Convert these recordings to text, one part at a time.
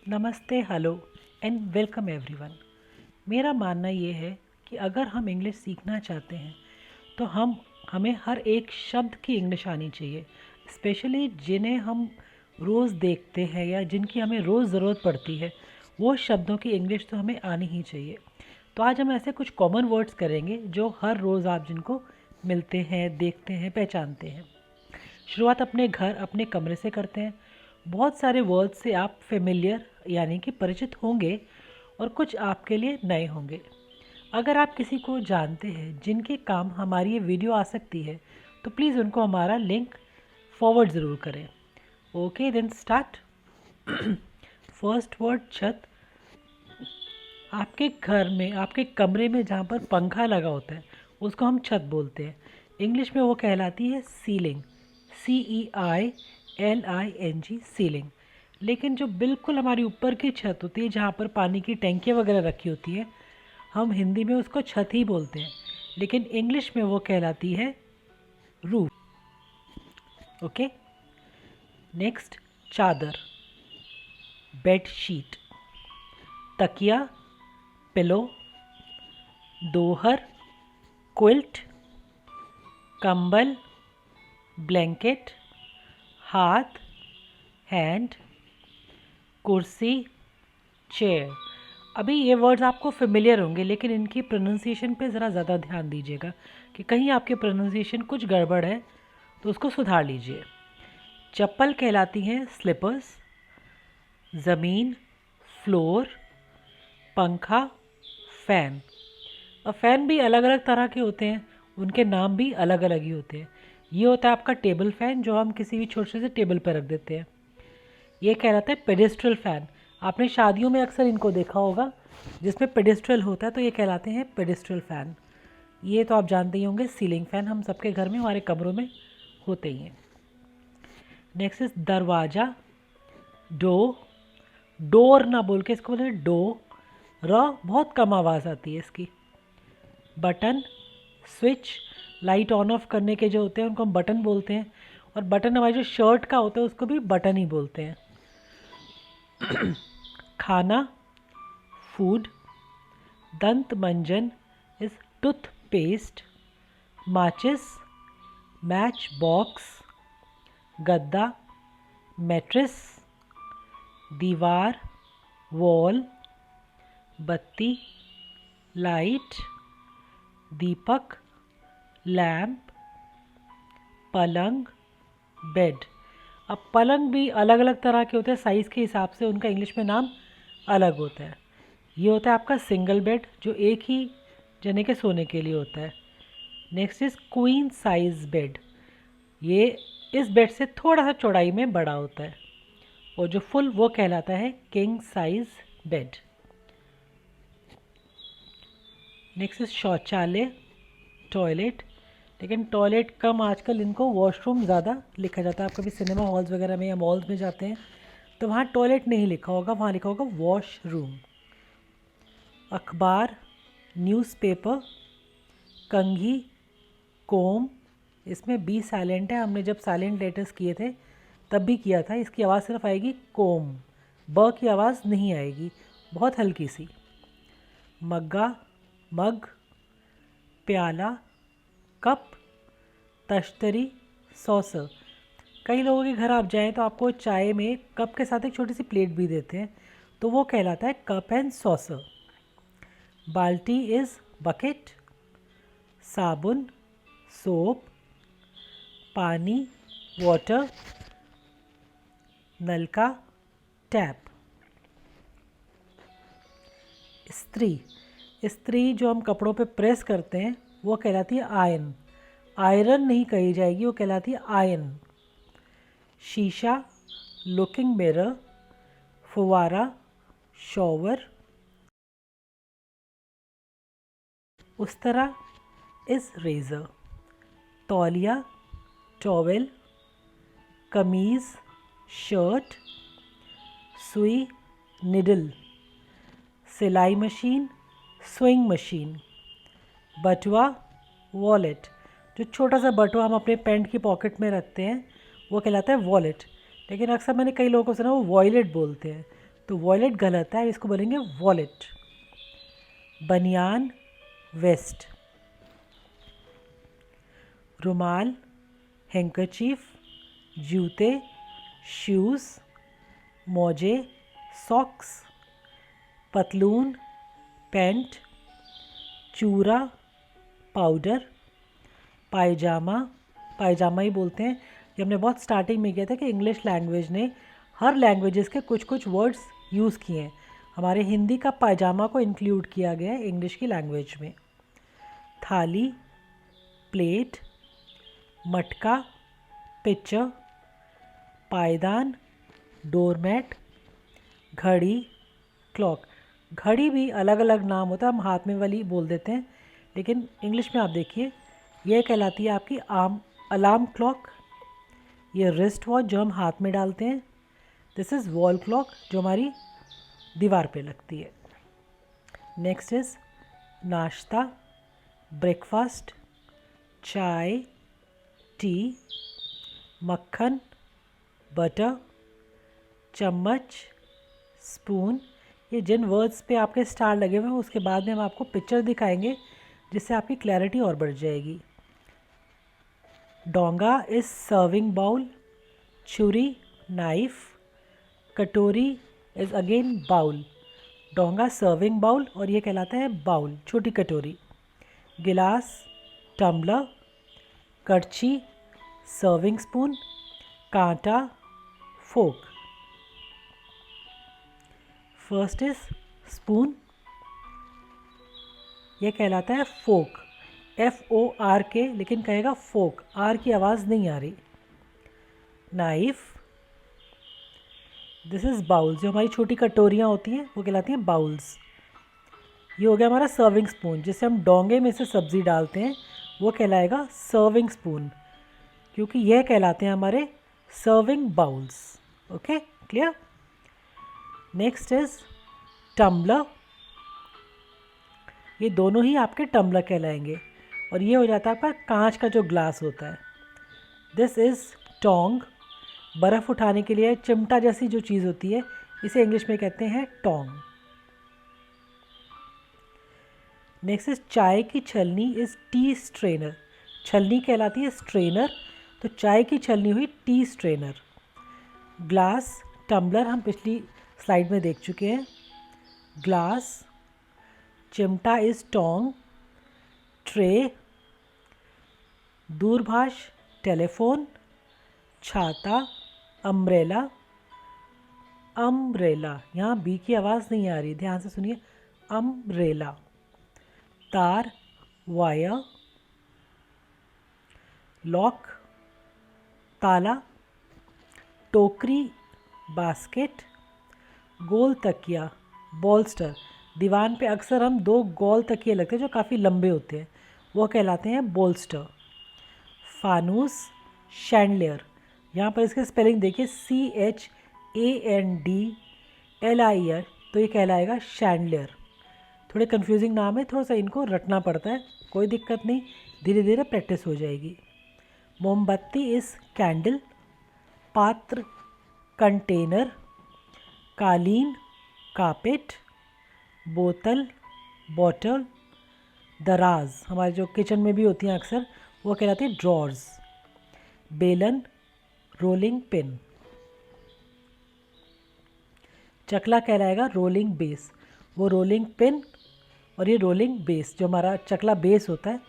नमस्ते, hello and welcome everyone. मेरा मानना ये है कि अगर हम इंग्लिश सीखना चाहते हैं तो हमें हर एक शब्द की इंग्लिश आनी चाहिए, स्पेशली जिन्हें हम रोज़ देखते हैं या जिनकी हमें रोज़ ज़रूरत पड़ती है। वो शब्दों की इंग्लिश तो हमें आनी ही चाहिए। तो आज हम ऐसे कुछ कॉमन वर्ड्स करेंगे जो हर रोज़ आप जिनको मिलते हैं, देखते हैं, पहचानते हैं। शुरुआत अपने घर, अपने कमरे से करते हैं। बहुत सारे वर्ड्स से आप फेमिलियर यानी कि परिचित होंगे और कुछ आपके लिए नए होंगे। अगर आप किसी को जानते हैं जिनके काम हमारी ये वीडियो आ सकती है तो प्लीज़ उनको हमारा लिंक फॉरवर्ड ज़रूर करें। Okay then start. First word छत। आपके घर में, आपके कमरे में जहाँ पर पंखा लगा होता है उसको हम छत बोलते हैं। इंग्लिश में वो कहलाती है सीलिंग, CEILING, सीलिंग। लेकिन जो बिल्कुल हमारी ऊपर की छत होती है जहाँ पर पानी की टैंकियाँ वगैरह रखी होती है, हम हिंदी में उसको छत ही बोलते हैं, लेकिन इंग्लिश में वो कहलाती है रूफ। ओके नेक्स्ट, चादर, बेडशीट, तकिया, पिलो, दोहर, क्विल्ट, कंबल, ब्लैंकेट, हाथ, हैंड, कुर्सी, चेयर। अभी ये वर्ड्स आपको फेमिलियर होंगे लेकिन इनकी प्रोनाउंसिएशन पे ज़रा ज़्यादा ध्यान दीजिएगा कि कहीं आपके प्रोनाउंसिएशन कुछ गड़बड़ है तो उसको सुधार लीजिए। चप्पल कहलाती हैं स्लीपर्स, ज़मीन, फ्लोर, पंखा, फ़ैन। और फ़ैन भी अलग अलग तरह के होते हैं, उनके नाम भी अलग अलग ही होते हैं। ये होता है आपका टेबल फ़ैन जो हम किसी भी छोटे से टेबल पर रख देते हैं। ये कहलाता है पेडेस्ट्रल फ़ैन। आपने शादियों में अक्सर इनको देखा होगा जिसमें पेडेस्ट्रल होता है, तो ये कहलाते हैं पेडेस्ट्रल फ़ैन। ये तो आप जानते ही होंगे, सीलिंग फ़ैन हम सबके घर में, हमारे कमरों में होते ही हैं। नेक्स्ट इज दरवाज़ा, डो, डोर ना बोल के इसको बोलते हैं डो, बहुत कम आवाज़ आती है इसकी। Button, switch, light on off करने के जो होते हैं उनको हम बटन बोलते हैं, और बटन हमारी जो शर्ट का होता है उसको भी बटन ही बोलते हैं। खाना, फूड, दंत मंजन इज टूथपेस्ट, माचिस, मैच बॉक्स, गद्दा, मैट्रेस, दीवार, वॉल, बत्ती, लाइट, दीपक, लैम्प, पलंग, बेड। अब पलंग भी अलग अलग तरह के होते हैं, साइज़ के हिसाब से उनका इंग्लिश में नाम अलग होता है। ये होता है आपका सिंगल बेड जो एक ही जने के सोने के लिए होता है। Next is queen size bed. ये इस बेड से थोड़ा सा चौड़ाई में बड़ा होता है, और जो फुल वो कहलाता है king size bed. Next is शौचालय, टॉयलेट, लेकिन टॉयलेट कम, आजकल इनको वॉशरूम ज़्यादा लिखा जाता है। आप कभी सिनेमा हॉल्स वगैरह में या मॉल्स में जाते हैं तो वहाँ टॉयलेट नहीं लिखा होगा, वहाँ लिखा होगा वॉशरूम। अखबार, न्यूज़पेपर, कंघी, कोम, इसमें बी साइलेंट है, हमने जब साइलेंट लेटर्स किए थे तब भी किया था। इसकी आवाज़ सिर्फ आएगी कोम, ब की आवाज़ नहीं आएगी, बहुत हल्की सी। मग्गा, मग, प्याला, कप, तश्तरी, सॉसर। कई लोगों के घर आप जाएं तो आपको चाय में कप के साथ एक छोटी सी प्लेट भी देते हैं, तो वो कहलाता है कप एंड सॉसर। बाल्टी इज़ बकेट, साबुन, सोप, पानी, वाटर, नलका, टैप। इस्त्री, इस्त्री जो हम कपड़ों पे प्रेस करते हैं वो कहलाती है आयन। आयरन नहीं कही जाएगी, वो कहलाती है आयन। शीशा, लुकिंग मिरर, फुवारा, शॉवर। Ustraa is razor. तौलिया, टॉवेल, कमीज़, शर्ट, सुई, निडल, सिलाई मशीन, स्विंग मशीन। बटुआ, वॉलेट, जो छोटा सा बटुआ हम अपने पैंट की पॉकेट में रखते हैं वो कहलाता है वॉलेट, लेकिन अक्सर मैंने कई लोगों को सुना वो वॉयलेट बोलते हैं, तो वॉलेट गलत है, इसको बोलेंगे वॉलेट। बनियान वेस्ट। रुमाल हैंकरचीफ। जूते शूज़। मोजे सॉक्स। पतलून पैंट। चूरा पाउडर। पायजामा, पायजामा ही बोलते हैं। ये हमने बहुत स्टार्टिंग में किया था कि इंग्लिश लैंग्वेज ने हर लैंग्वेजेस के कुछ कुछ वर्ड्स यूज़ किए हैं। हमारे हिंदी का पायजामा को इंक्लूड किया गया है इंग्लिश की लैंग्वेज में। थाली प्लेट। मटका पिक्चर। पायदान डोरमैट। घड़ी क्लॉक। घड़ी भी अलग अलग नाम होता है, हम हाथ में वाली बोल देते हैं, लेकिन इंग्लिश में आप देखिए यह कहलाती है आपकी अलार्म क्लॉक। ये रिस्ट वॉच जो हम हाथ में डालते हैं। दिस इज़ वॉल क्लॉक जो हमारी दीवार पे लगती है। नेक्स्ट इज़ नाश्ता ब्रेकफास्ट। चाय टी। मक्खन बटर। चम्मच स्पून। ये जिन वर्ड्स पे आपके स्टार लगे हुए हैं उसके बाद में हम आपको पिक्चर दिखाएंगे जिससे आपकी क्लैरिटी और बढ़ जाएगी। डोंगा इज सर्विंग बाउल। छुरी नाइफ। कटोरी इज अगेन बाउल। डोंगा सर्विंग बाउल और ये कहलाता है बाउल, छोटी कटोरी। गिलास टम्बलर। कड़छी सर्विंग स्पून। कांटा फोक। फर्स्ट इज स्पून, यह कहलाता है फोक, FORK, लेकिन कहेगा फोक, आर की आवाज़ नहीं आ रही। नाइफ, दिस इज़ बाउल्स, जो हमारी छोटी कटोरियाँ होती हैं वो कहलाती हैं बाउल्स। ये हो गया हमारा सर्विंग स्पून, जिससे हम डोंगे में से सब्ज़ी डालते हैं, वो कहलाएगा सर्विंग स्पून, क्योंकि यह कहलाते हैं हमारे serving bowls. Okay clear. Next is tumbler, ये दोनों ही आपके टम्बलर कहलाएंगे, और ये हो जाता है आपका कांच का जो ग्लास होता है। दिस इज़ टोंग, बर्फ़ उठाने के लिए चिमटा जैसी जो चीज़ होती है इसे इंग्लिश में कहते हैं टोंग। नेक्स्ट इज चाय की छलनी इज़ टी स्ट्रेनर, छलनी कहलाती है स्ट्रेनर, तो चाय की छलनी हुई टी स्ट्रेनर। ग्लास टम्बलर हम पिछली स्लाइड में देख चुके हैं। ग्लास, चिमटा इज़ टोंग। ट्रे, दूरभाष टेलीफोन। छाता अम्ब्रेला, अम्ब्रेला, यहाँ बी की आवाज़ नहीं आ रही, ध्यान से सुनिए, अम्ब्रेला। तार वायर। लॉक ताला। टोकरी बास्केट। गोल तकिया बॉल्स्टर, दीवान पे अक्सर हम दो गोल तकिए लगते हैं जो काफ़ी लंबे होते हैं, वो कहलाते हैं बोल्स्टर। फानूस शैंडलियर, यहाँ पर इसके स्पेलिंग देखिए CHANDLIER, तो ये कहलाएगा शैंडलियर। थोड़े कंफ्यूजिंग नाम है, थोड़ा सा इनको रटना पड़ता है, कोई दिक्कत नहीं, धीरे धीरे प्रैक्टिस हो जाएगी। मोमबत्ती इज़ कैंडल। पात्र कंटेनर। कालीन कारपेट। बोतल बॉटल। दराज, हमारे जो किचन में भी होती हैं अक्सर, वो कहलाती है ड्रॉर्स। बेलन रोलिंग पिन। चकला कहलाएगा रोलिंग बेस, वो रोलिंग पिन और ये रोलिंग बेस, जो हमारा चकला बेस होता है।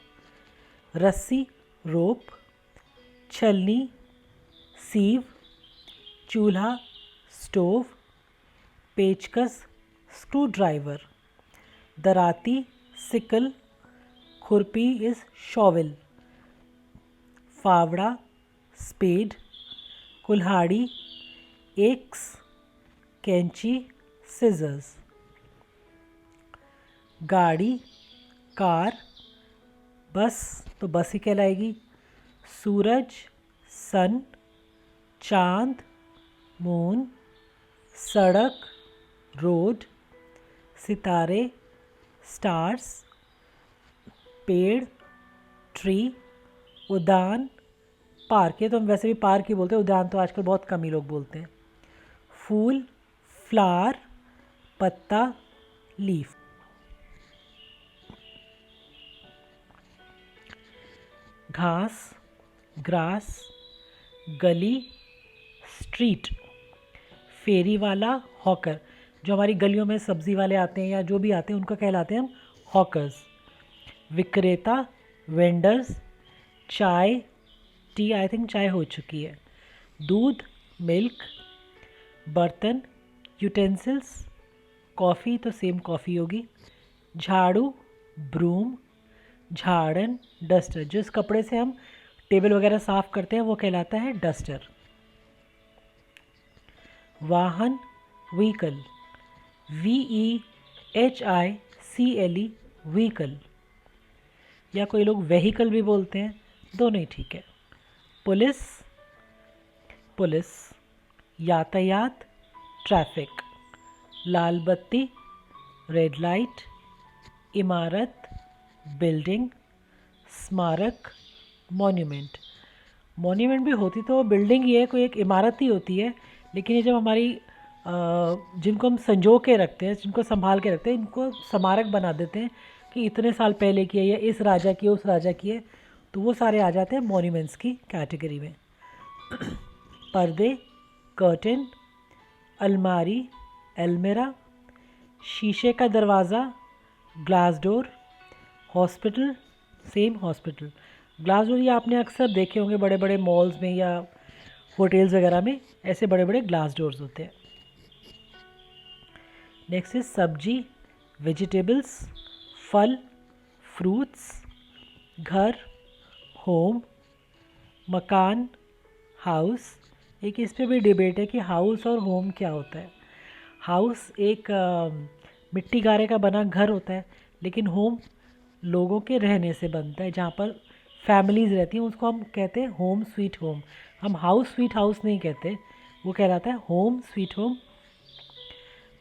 रस्सी रोप। छलनी सीव। चूल्हा स्टोव। पेचकस स्क्रू ड्राइवर। दराती सिकल। खुरपी इज़ शॉवेल। फावड़ा स्पेड। कुल्हाड़ी एक्स। कैंची सिजर्स। गाड़ी कार। बस तो बस ही कहलाएगी। सूरज सन। चांद मून। सड़क रोड। सितारे स्टार्स। पेड़ ट्री। उद्यान पार्क, ये तो हम वैसे भी पार्क ही बोलते हैं, उद्यान तो आजकल बहुत कम ही लोग बोलते हैं। फूल फ्लावर। पत्ता, लीफ। घास, ग्रास, गली, स्ट्रीट। फेरी वाला, हॉकर। जो हमारी गलियों में सब्ज़ी वाले आते हैं या जो भी आते हैं उनको कहलाते हैं हम हॉकर्स। विक्रेता, वेंडर्स। चाय, टी, आई थिंक चाय हो चुकी है। दूध, मिल्क। बर्तन, यूटेंसिल्स। कॉफ़ी तो सेम कॉफ़ी होगी। झाड़ू, ब्रूम। झाड़न, डस्टर। जिस कपड़े से हम टेबल वगैरह साफ़ करते हैं वो कहलाता है डस्टर। वाहन, व्हीकल। VEHICLE, व्हीकल, या कोई लोग वेहिकल भी बोलते हैं, दोनों ही ठीक है। Police, police. यातायात, ट्रैफिक। लाल बत्ती, रेड लाइट। इमारत, बिल्डिंग। स्मारक, मॉन्यूमेंट। मॉन्यूमेंट भी होती तो बिल्डिंग ही है, कोई एक इमारत ही होती है, लेकिन ये जब हमारी जिनको हम संजो के रखते हैं, जिनको संभाल के रखते हैं, इनको स्मारक बना देते हैं कि इतने साल पहले की है या इस राजा की है उस राजा की है, तो वो सारे आ जाते हैं मॉन्यूमेंट्स की कैटेगरी में। पर्दे, कर्टन। अलमारी, अलमीरा। शीशे का दरवाज़ा, glass door. Hospital, same hospital. Glass door ये आपने अक्सर देखे होंगे बड़े बड़े मॉल्स में या होटल्स वगैरह में, ऐसे बड़े बड़े ग्लास डोर्स होते हैं। नेक्स्ट इज सब्जी, वेजिटेबल्स। फल, फ्रूट्स। घर, होम। मकान, हाउस। एक इस पे भी डिबेट है कि हाउस और होम क्या होता है। हाउस एक मिट्टी गारे का बना घर होता है, लेकिन होम लोगों के रहने से बनता है, जहाँ पर फैमिलीज़ रहती हैं, उसको हम कहते हैं होम स्वीट होम। हम हाउस स्वीट हाउस नहीं कहते, वो कहलाता है होम स्वीट होम।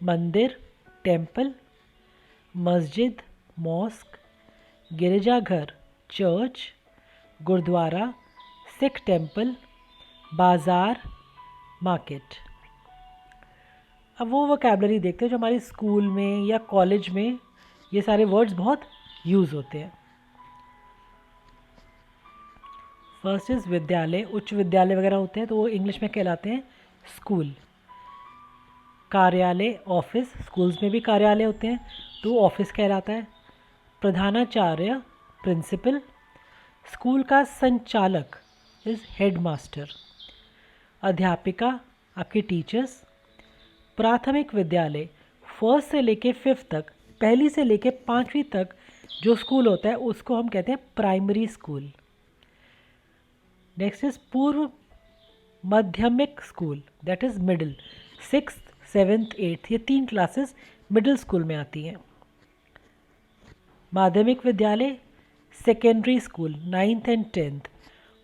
मंदिर, टेम्पल। मस्जिद, मॉस्क। गिरजाघर, चर्च। गुरुद्वारा, सिख टेम्पल। बाज़ार, मार्केट। अब वो वोकैबलरी देखते हैं जो हमारे स्कूल में या कॉलेज में ये सारे वर्ड्स बहुत यूज़ होते हैं। फर्स्ट इज़ विद्यालय। उच्च विद्यालय वगैरह होते हैं तो वो इंग्लिश में कहलाते हैं स्कूल। कार्यालय, ऑफिस। स्कूल्स में भी कार्यालय होते हैं तो वो ऑफिस कहलाता है। प्रधानाचार्य, प्रिंसिपल। स्कूल का संचालक इज़ हेडमास्टर। अध्यापिका, आपके टीचर्स। प्राथमिक विद्यालय, फर्स्ट से लेके फिफ्थ तक, पहली से लेके पाँचवीं तक जो स्कूल होता है उसको हम कहते हैं प्राइमरी स्कूल। नेक्स्ट इज पूर्व माध्यमिक school, that is middle. Six, seventh, eighth, ये 3 क्लासेस मिडिल स्कूल में आती हैं। माध्यमिक विद्यालय, secondary school, 9th and 10th।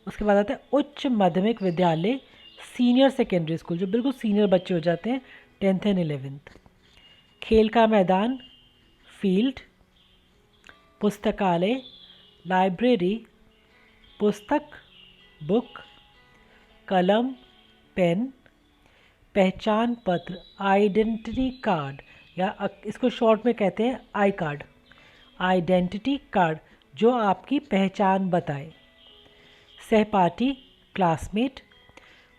उसके बाद आता है उच्च माध्यमिक विद्यालय, सीनियर सेकेंडरी स्कूल, जो बिल्कुल सीनियर बच्चे हो जाते हैं, 10th एंड 11th। खेल का मैदान, फील्ड। पुस्तकालय, लाइब्रेरी। पुस्तक, बुक। कलम, पेन। पहचान पत्र, आइडेंटिटी कार्ड, या इसको शॉर्ट में कहते हैं आई कार्ड। आइडेंटिटी कार्ड जो आपकी पहचान बताए। सहपाठी, क्लासमेट।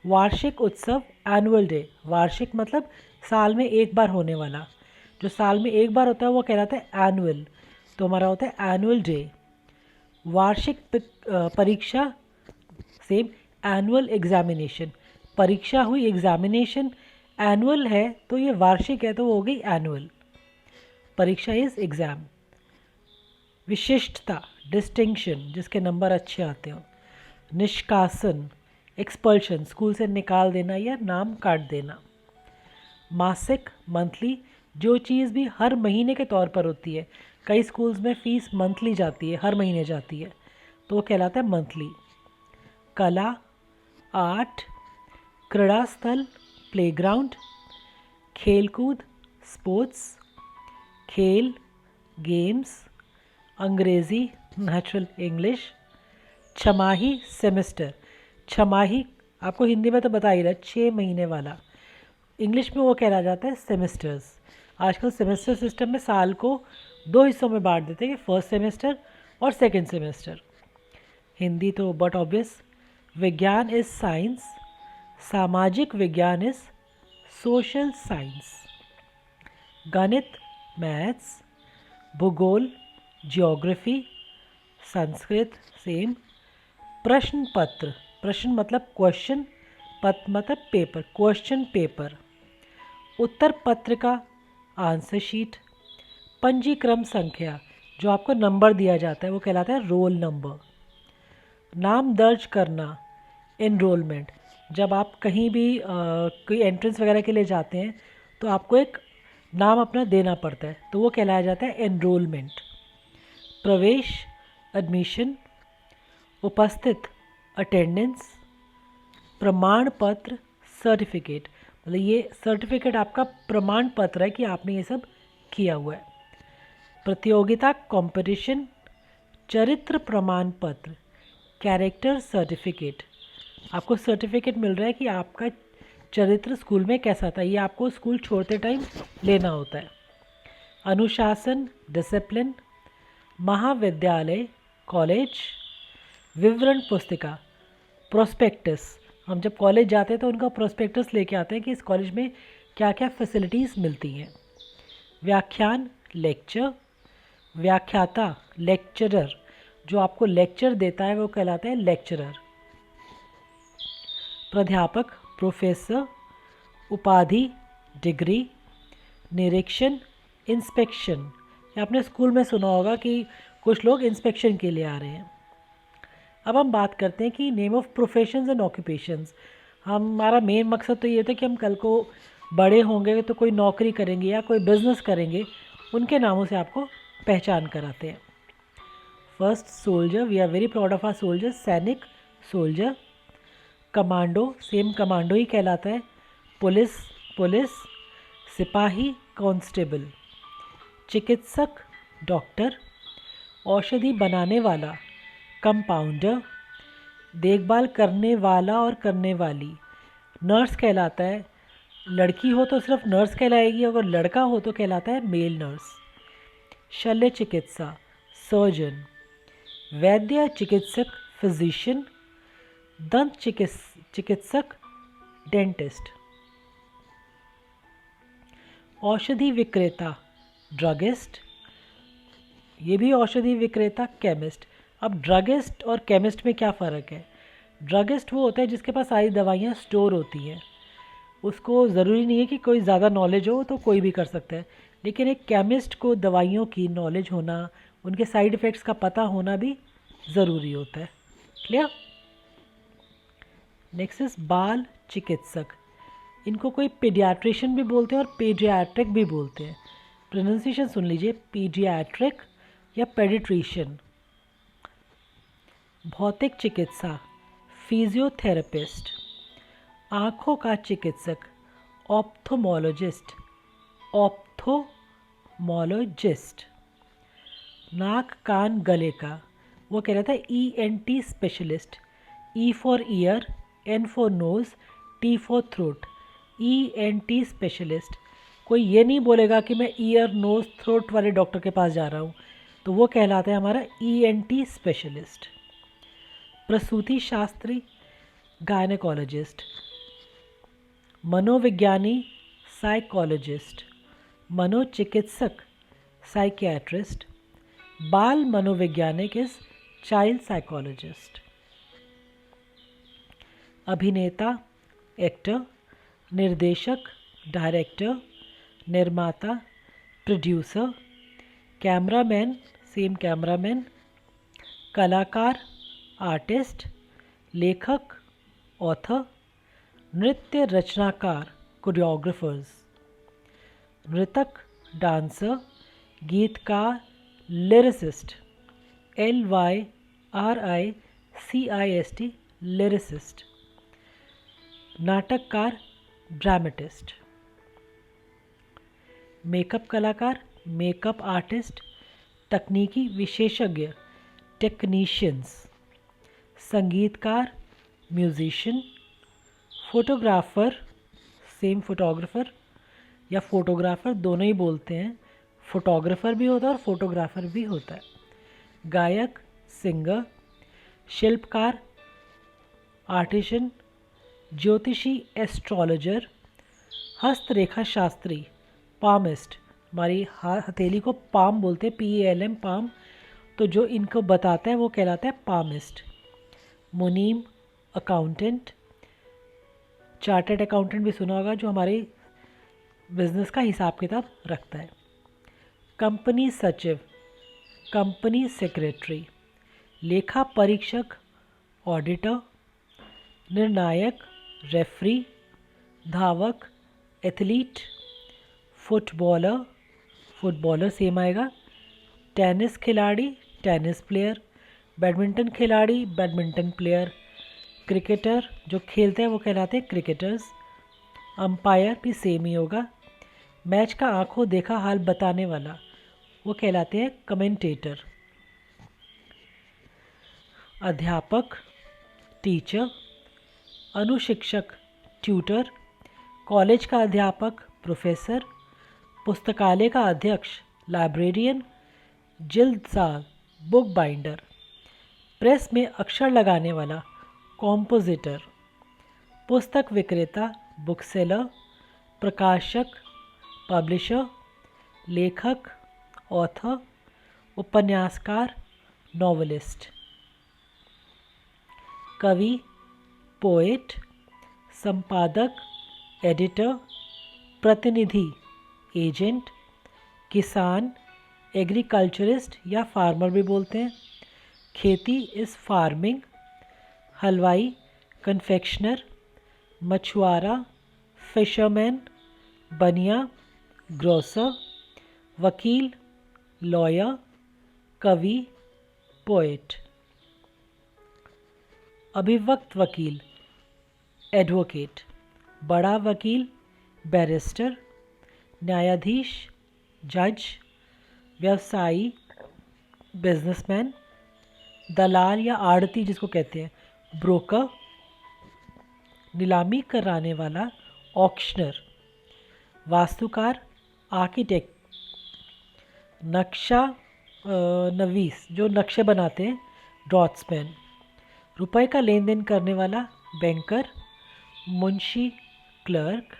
वार्षिक उत्सव, एनुअल डे। वार्षिक मतलब साल में एक बार होने वाला, जो साल में एक बार होता है वो कहलाता है एनुअल, तो हमारा होता है एनुअल डे। वार्षिक परीक्षा, सेम एनुअल एग्जामिनेशन। परीक्षा हुई, एग्जामिनेशन एनुअल है तो ये वार्षिक है तो वो हो गई एनुअल। परीक्षा इज एग्ज़ाम। विशिष्टता, डिस्टिंक्शन, जिसके नंबर अच्छे आते हो। निष्कासन, एक्सपल्शन, स्कूल से निकाल देना या नाम काट देना। मासिक, मंथली, जो चीज़ भी हर महीने के तौर पर होती है, कई स्कूल्स में फ़ीस मंथली जाती है, हर महीने जाती है, तो वो कहलाता है मंथली। कला, आर्ट। क्रीड़ा स्थल, प्लेग्राउंड। खेलकूद, स्पोर्ट्स। खेल, गेम्स। अंग्रेज़ी, नेचुरल इंग्लिश। छमाही, सेमेस्टर। छमाही आपको हिंदी में तो बता ही रहा, 6 महीने वाला, इंग्लिश में वो कहला जाता है सेमेस्टर्स। आजकल सेमेस्टर सिस्टम में साल को 2 हिस्सों में बांट देते हैं कि फर्स्ट सेमेस्टर और सेकंड सेमेस्टर। हिंदी तो बट ऑब्वियस। विज्ञान इज साइंस, सामाजिक विज्ञान इज सोशल साइंस। गणित मैथ्स, भूगोल जियोग्राफी, संस्कृत सेम। प्रश्न पत्र, प्रश्न मतलब क्वेश्चन, पत्र मतलब पेपर, क्वेश्चन पेपर। उत्तर पत्रिका आंसर शीट। पंजीक्रम संख्या, जो आपको नंबर दिया जाता है वो कहलाता है रोल नंबर। नाम दर्ज करना एनरोलमेंट, जब आप कहीं भी कोई एंट्रेंस वगैरह के लिए जाते हैं तो आपको एक नाम अपना देना पड़ता है, तो वो कहलाया जाता है एनरोलमेंट। प्रवेश एडमिशन। उपस्थित अटेंडेंस। प्रमाण पत्र सर्टिफिकेट, मतलब ये सर्टिफिकेट आपका प्रमाण पत्र है कि आपने ये सब किया हुआ है। प्रतियोगिता कंपटीशन। चरित्र प्रमाण पत्र कैरेक्टर सर्टिफिकेट, आपको सर्टिफिकेट मिल रहा है कि आपका चरित्र स्कूल में कैसा था, ये आपको स्कूल छोड़ते टाइम लेना होता है। अनुशासन डिसिप्लिन। महाविद्यालय कॉलेज। विवरण पुस्तिका प्रोस्पेक्टस, हम जब कॉलेज जाते हैं तो उनका प्रोस्पेक्टस लेके आते हैं कि इस कॉलेज में क्या क्या फैसिलिटीज़ मिलती हैं। व्याख्यान लेक्चर। व्याख्याता लेक्चरर, जो आपको लेक्चर देता है वो कहलाता है लेक्चरर। प्राध्यापक प्रोफेसर। उपाधि डिग्री। निरीक्षण इंस्पेक्शन, आपने स्कूल में सुना होगा कि कुछ लोग इंस्पेक्शन के लिए आ रहे हैं। अब हम बात करते हैं कि name of professions and occupations. हमारा मेन मकसद तो ये था कि हम कल को बड़े होंगे तो कोई नौकरी करेंगे या कोई बिजनेस करेंगे, उनके नामों से आपको पहचान कराते हैं। First soldier, we are very proud of our soldier. सैनिक सोल्जर। कमांडो, सेम कमांडो ही कहलाता है। Police police. सिपाही कांस्टेबल। चिकित्सक डॉक्टर। औषधि बनाने वाला कंपाउंडर। देखभाल करने वाला और करने वाली नर्स कहलाता है। लड़की हो तो सिर्फ नर्स कहलाएगी, अगर लड़का हो तो कहलाता है मेल नर्स। शल्य चिकित्सा सर्जन। वैद्य चिकित्सक फिजिशियन। दंत चिकित्सक डेंटिस्ट। औषधि विक्रेता ड्रगिस्ट, ये भी औषधि विक्रेता केमिस्ट। अब ड्रगिस्ट और केमिस्ट में क्या फ़र्क है? ड्रगिस्ट वो होता है जिसके पास सारी दवाइयाँ स्टोर होती हैं, उसको ज़रूरी नहीं है कि कोई ज़्यादा नॉलेज हो तो कोई भी कर सकता है, लेकिन एक केमिस्ट को दवाइयों की नॉलेज होना, उनके साइड इफ़ेक्ट्स का पता होना भी ज़रूरी होता है। क्लियर? नेक्स्ट इज बाल चिकित्सक, इनको कोई पीडियाट्रिशियन भी बोलते हैं और पीडियाट्रिक भी बोलते हैं। प्रोनाउंसिएशन सुन लीजिए, पीडियाट्रिक या पेडिट्रिशियन। भौतिक चिकित्सा फिजियोथेरेपिस्ट। आँखों का चिकित्सक ऑप्थोमोलॉजिस्ट, ऑप्थोमोलॉजिस्ट। नाक कान गले का वो कह रहा था ENT specialist. E for ear, N for nose, T for throat. ENT specialist. कोई ये नहीं बोलेगा कि मैं ईयर नोज़ थ्रोट वाले डॉक्टर के पास जा रहा हूँ, तो वो कहलाता है हमारा ENT स्पेशलिस्ट। प्रसूति शास्त्री गायनेकोलॉजिस्ट। मनोविज्ञानी साइकोलॉजिस्ट। मनोचिकित्सक साइकियाट्रिस्ट। बाल मनोवैज्ञानिक इज चाइल्ड साइकोलॉजिस्ट। अभिनेता एक्टर। निर्देशक डायरेक्टर। निर्माता प्रोड्यूसर। Cameraman same cameraman. कलाकार आर्टिस्ट। लेखक ऑथर। नृत्य रचनाकार कोरियोग्राफर्स। नृतक डांसर। गीतकार लिरिसिस्ट, LYRICIST लिरिसिस्ट। नाटककार ड्रामेटिस्ट। मेकअप कलाकार मेकअप आर्टिस्ट। तकनीकी विशेषज्ञ टेक्नीशियंस। संगीतकार म्यूजिशियन। फोटोग्राफर सेम फोटोग्राफर या फोटोग्राफर दोनों ही बोलते हैं, फोटोग्राफर भी होता है और फोटोग्राफर भी होता है। गायक सिंगर, शिल्पकार आर्टिशन, ज्योतिषी एस्ट्रोलॉजर, हस्तरेखा शास्त्री पामिस्ट, हमारी हथेली को पाम बोलते हैं, PALM पाम, तो जो इनको बताता है वो कहलाता है पामिस्ट। मुनीम अकाउंटेंट, चार्टर्ड अकाउंटेंट भी सुना होगा, जो हमारे बिजनेस का हिसाब किताब रखता है। कंपनी सचिव, कंपनी सेक्रेटरी, लेखा परीक्षक ऑडिटर, निर्णायक रेफरी, धावक एथलीट, फुटबॉलर सेम आएगा, टेनिस खिलाड़ी टेनिस प्लेयर, बैडमिंटन खिलाड़ी बैडमिंटन प्लेयर, क्रिकेटर जो खेलते हैं वो कहलाते हैं क्रिकेटर्स, अंपायर भी सेम ही होगा, मैच का आंखों देखा हाल बताने वाला वो कहलाते हैं कमेंटेटर। अध्यापक टीचर, अनुशिक्षक ट्यूटर, कॉलेज का अध्यापक प्रोफेसर, पुस्तकालय का अध्यक्ष लाइब्रेरियन, जिल्दसाज बुक बाइंडर, प्रेस में अक्षर लगाने वाला कॉम्पोजिटर, पुस्तक विक्रेता बुक सेलर, प्रकाशक पब्लिशर, लेखक ऑथर, उपन्यासकार नॉवेलिस्ट। कवि पोएट, संपादक एडिटर, प्रतिनिधि एजेंट, किसान एग्रीकल्चरिस्ट या फार्मर भी बोलते हैं, खेती इज़ फार्मिंग, हलवाई कन्फेक्शनर, मछुआरा फिशरमैन, बनिया ग्रोसर, वकील लॉयर, कवि पोएट। अभिवक्त वकील एडवोकेट, बड़ा वकील बैरिस्टर, न्यायाधीश जज, व्यवसायी बिजनेसमैन, दलाल या आड़ती जिसको कहते हैं ब्रोकर, नीलामी कराने वाला ऑक्शनर, वास्तुकार आर्किटेक्ट, नक्शा नवीस जो नक्शे बनाते हैं ड्रॉट्समैन, रुपए का लेन देन करने वाला बैंकर, मुंशी क्लर्क।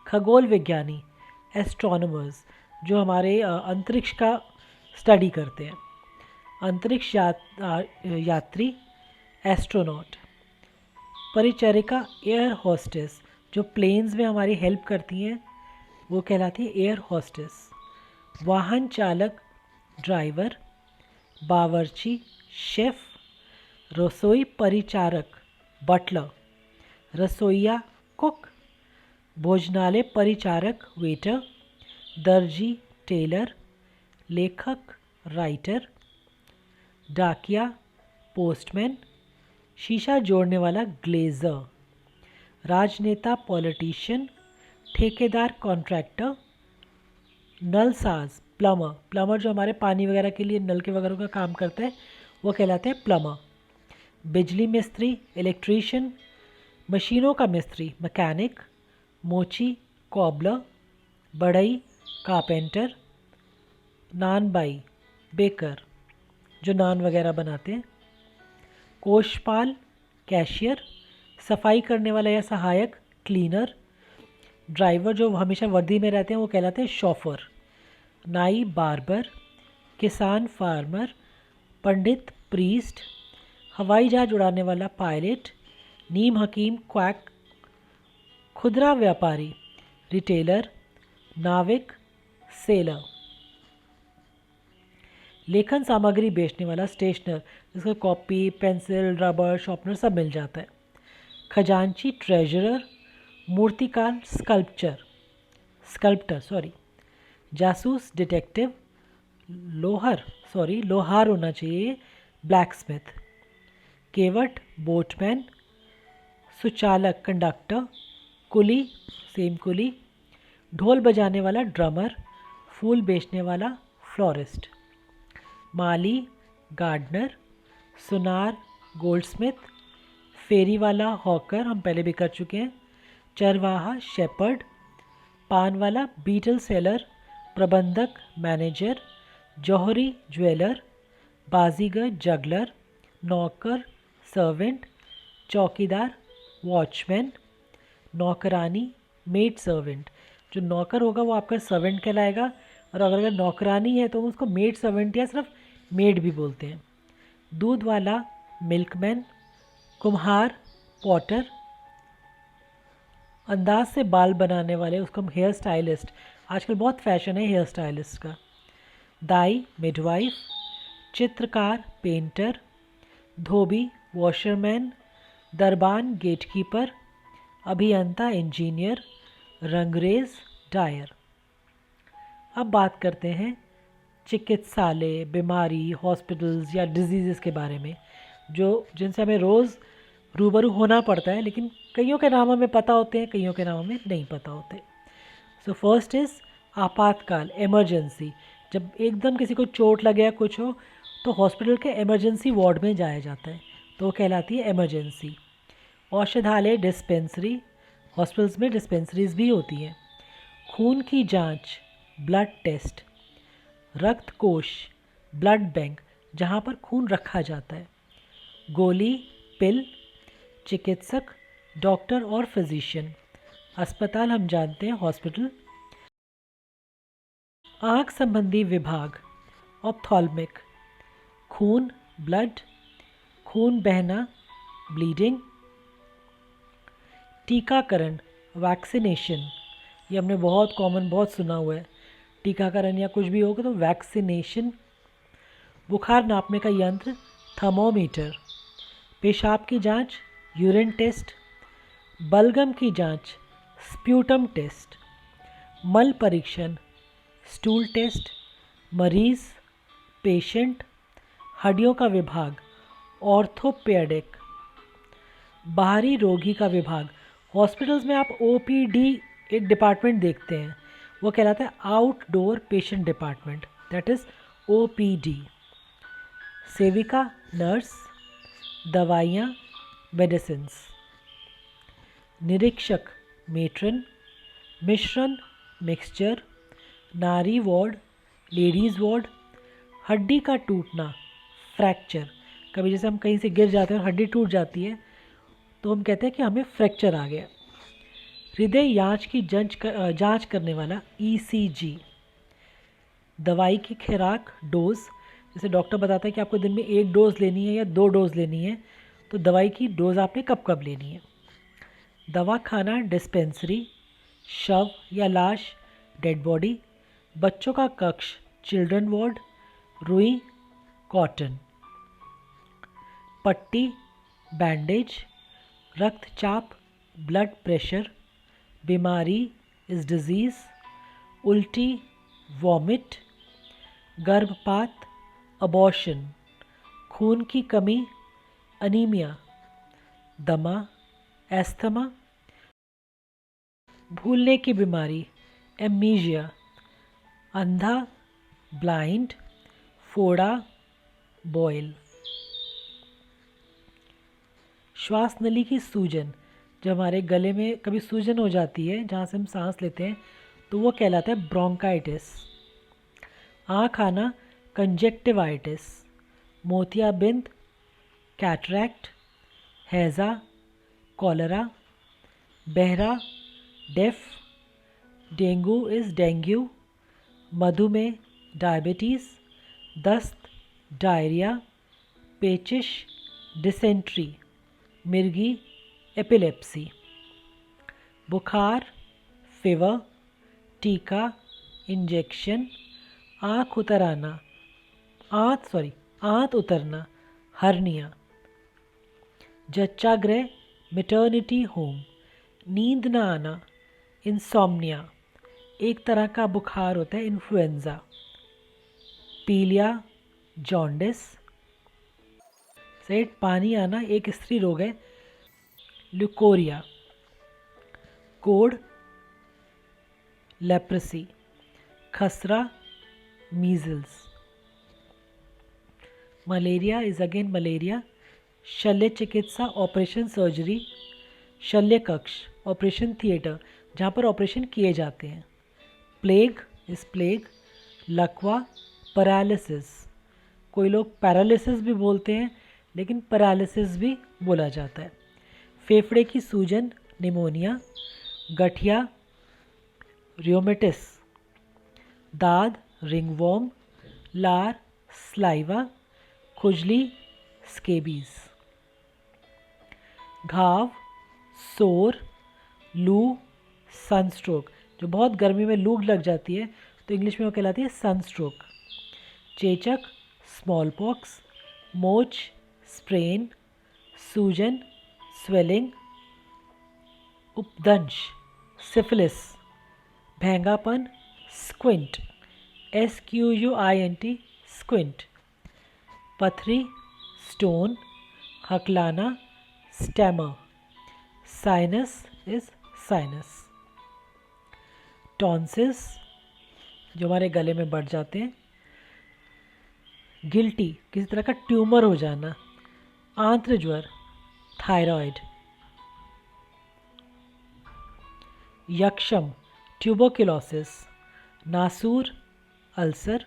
खगोल विज्ञानी एस्ट्रोनॉमर्स जो हमारे अंतरिक्ष का स्टडी करते हैं, अंतरिक्ष यात्री एस्ट्रोनॉट। परिचारिका एयर होस्टेस जो प्लेन्स में हमारी हेल्प करती हैं वो कहलाती है एयर होस्टेस। वाहन चालक ड्राइवर, बावर्ची शेफ, रसोई परिचारक बटलर, रसोइया कुक, भोजनालय परिचारक वेटर, दर्जी टेलर, लेखक राइटर, डाकिया पोस्टमैन, शीशा जोड़ने वाला ग्लेजर, राजनेता पॉलिटिशियन, ठेकेदार कॉन्ट्रैक्टर, नलसाज प्लमर जो हमारे पानी वगैरह के लिए नल के वगैरह का काम करता है वो कहलाते हैं प्लमर। बिजली मिस्त्री इलेक्ट्रीशियन, मशीनों का मिस्त्री मैकेनिक, मोची कॉबलर, बढ़ई कारपेंटर, नानबाई बेकर जो नान वगैरह बनाते हैं, कोषपाल कैशियर, सफाई करने वाला या सहायक क्लीनर, ड्राइवर जो हमेशा वर्दी में रहते हैं वो कहलाते हैं शॉफर, नाई बार्बर, किसान फार्मर, पंडित प्रीस्ट, हवाई जहाज उड़ाने वाला पायलट, नीम हकीम क्वैक, खुदरा व्यापारी रिटेलर, नाविक सेलर, लेखन सामग्री बेचने वाला स्टेशनर जिसका कॉपी पेंसिल रबर शार्पनर सब मिल जाता है, खजांची ट्रेजरर, मूर्तिकार स्कल्प्टर, जासूस डिटेक्टिव, लोहार होना चाहिए ब्लैकस्मिथ, केवट बोटमैन, सुचालक कंडक्टर, कुली सेम कुली, ढोल बजाने वाला ड्रमर, फूल बेचने वाला फ्लोरिस्ट, माली गार्डनर, सुनार गोल्डस्मिथ, फेरी वाला हॉकर हम पहले भी कर चुके हैं, चरवाहा शेपर्ड, पान वाला बीटल सेलर, प्रबंधक मैनेजर, जौहरी ज्वेलर, बाजीगर जगलर, नौकर सर्वेंट, चौकीदार वॉचमैन, नौकरानी मेड सर्वेंट। जो नौकर होगा वो आपका सर्वेंट कहलाएगा, और अगर नौकरानी है तो उसको मेड सर्वेंट या सिर्फ मेड भी बोलते हैं। दूध वाला मिल्कमैन, कुम्हार पॉटर, अंदाज से बाल बनाने वाले उसको हम हेयर स्टाइलिस्ट, आजकल बहुत फैशन है हेयर स्टाइलिस्ट का। दाई मिडवाइफ, चित्रकार पेंटर, धोबी वॉशरमैन, दरबान गेटकीपर, अभियंता इंजीनियर, रंगरेज डायर। अब बात करते हैं चिकित्सालय, बीमारी, हॉस्पिटल्स या डिजीज़ के बारे में, जो जिनसे हमें रोज़ रूबरू होना पड़ता है, लेकिन कईयों के नाम हमें पता होते हैं, कईयों के नाम हमें नहीं पता होते। सो फर्स्ट इज़ आपातकाल, इमरजेंसी। जब एकदम किसी को चोट लगे या कुछ हो तो हॉस्पिटल के इमरजेंसी वार्ड में जाया जाता है, तो वो कहलाती है इमरजेंसी। औषधालय डिस्पेंसरी, हॉस्पिटल्स में डिस्पेंसरीज भी होती हैं। खून की जांच, ब्लड टेस्ट। रक्त कोष, ब्लड बैंक, जहाँ पर खून रखा जाता है। गोली पिल, चिकित्सक डॉक्टर और फिजिशियन। अस्पताल हम जानते हैं हॉस्पिटल। आँख संबंधी विभाग, ऑप्थॉल्मिक। खून ब्लड, खून बहना ब्लीडिंग। टीकाकरण वैक्सीनेशन, ये हमने बहुत कॉमन बहुत सुना हुआ है, टीकाकरण या कुछ भी होगा तो वैक्सीनेशन। बुखार नापने का यंत्र थर्मोमीटर। पेशाब की जांच यूरिन टेस्ट। बलगम की जांच स्प्यूटम टेस्ट। मल परीक्षण स्टूल टेस्ट। मरीज पेशेंट। हड्डियों का विभाग ऑर्थोपेडिक। बाहरी रोगी का विभाग, हॉस्पिटल्स में आप ओपीडी एक डिपार्टमेंट देखते हैं, वो कहलाता है outdoor patient department, that is OPD. सेविका नर्स, दवाइयाँ मेडिसिन्स। निरीक्षक मेट्रन। मिश्रण मिक्सचर। नारी वार्ड लेडीज़ वार्ड। हड्डी का टूटना फ्रैक्चर, कभी जैसे हम कहीं से गिर जाते हैं और हड्डी टूट जाती है तो हम कहते हैं कि हमें फ्रैक्चर आ गया। हृदय जांच की जांच करने वाला ईसीजी। दवाई की खुराक डोज, जैसे डॉक्टर बताता है कि आपको दिन में 1 डोज लेनी है या 2 डोज लेनी है, तो दवाई की डोज आपने कब कब लेनी है। दवा खाना डिस्पेंसरी। शव या लाश डेड बॉडी। बच्चों का कक्ष चिल्ड्रन वार्ड। रुई कॉटन। पट्टी बैंडेज। रक्तचाप ब्लड प्रेशर। बीमारी इज डिजीज़। उल्टी वॉमिट। गर्भपात अबॉर्शन। खून की कमी अनीमिया। दमा एस्थमा। भूलने की बीमारी एम्नीशिया। अंधा ब्लाइंड। फोड़ा बॉयल। श्वास नली की सूजन, जब हमारे गले में कभी सूजन हो जाती है जहाँ से हम सांस लेते हैं तो वो कहलाता है ब्रोंकाइटिस। आँख आना कंजक्टिवाइटिस। मोतियाबिंद कैटरैक्ट। हैज़ा कॉलरा। बहरा डेफ। Dengue is dengue. मधुमेह डायबिटीज़। दस्त डायरिया। पेचिश डिसेंट्री। मिर्गी एपिलेप्सी। बुखार फीवर। टीका इंजेक्शन। आँत उतरना हर्निया। जच्चाग्रह maternity home. नींद न आना इंसोम्निया, एक तरह का बुखार होता है इन्फ्लुएंज़ा। पीलिया जॉन्डिस। सेट पानी आना एक स्त्री रोग है ल्यूकोरिया। कोड लेप्रेसी। खसरा measles. Malaria is again malaria. शल्य चिकित्सा ऑपरेशन सर्जरी। शल्य कक्ष ऑपरेशन थिएटर, जहाँ पर ऑपरेशन किए जाते हैं। प्लेग इस प्लेग, लकवा पैरालिसिस, कोई लोग पैरालिसिस भी बोलते हैं लेकिन पैरालिसिस भी बोला जाता है। फेफड़े की सूजन निमोनिया, गठिया रियोमेटिस, दाद रिंगवॉर्म, लार स्लाइवा, खुजली स्केबीज, घाव सोर, लू सनस्ट्रोक, जो बहुत गर्मी में लू लग जाती है तो इंग्लिश में वो कहलाती है सनस्ट्रोक, चेचक स्मॉल पॉक्स, मोच स्प्रेन, सूजन स्वेलिंग, उपदंश सिफिलिस, भैंगापन स्क्विंट SQUINT स्क्विंट, पथरी स्टोन, हकलाना stammer, sinus is sinus, tonsils जो हमारे गले में बढ़ जाते हैं, गिल्टी किसी तरह का ट्यूमर हो जाना, आंत्र ज्वर थायराइड, यक्षम ट्यूबरक्लोसिस, नासूर अल्सर,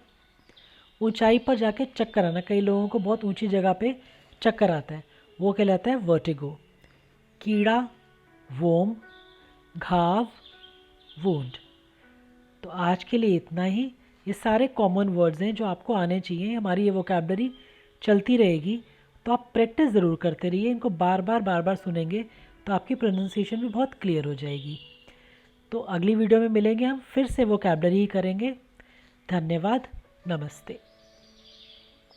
ऊंचाई पर जाके चक्कर आना, कई लोगों को बहुत ऊंची जगह पे चक्कर आता है, वो कहलाता है वर्टिगो, कीड़ा वोम, घाव वुंड। तो आज के लिए इतना ही। ये सारे कॉमन वर्ड्स हैं जो आपको आने चाहिए, हमारी ये वोकैबलरी चलती रहेगी, तो आप प्रैक्टिस ज़रूर करते रहिए, इनको बार बार सुनेंगे तो आपकी प्रोनाउंसिएशन भी बहुत क्लियर हो जाएगी। तो अगली वीडियो में मिलेंगे, हम फिर से वोकैबलरी ही करेंगे। धन्यवाद, नमस्ते।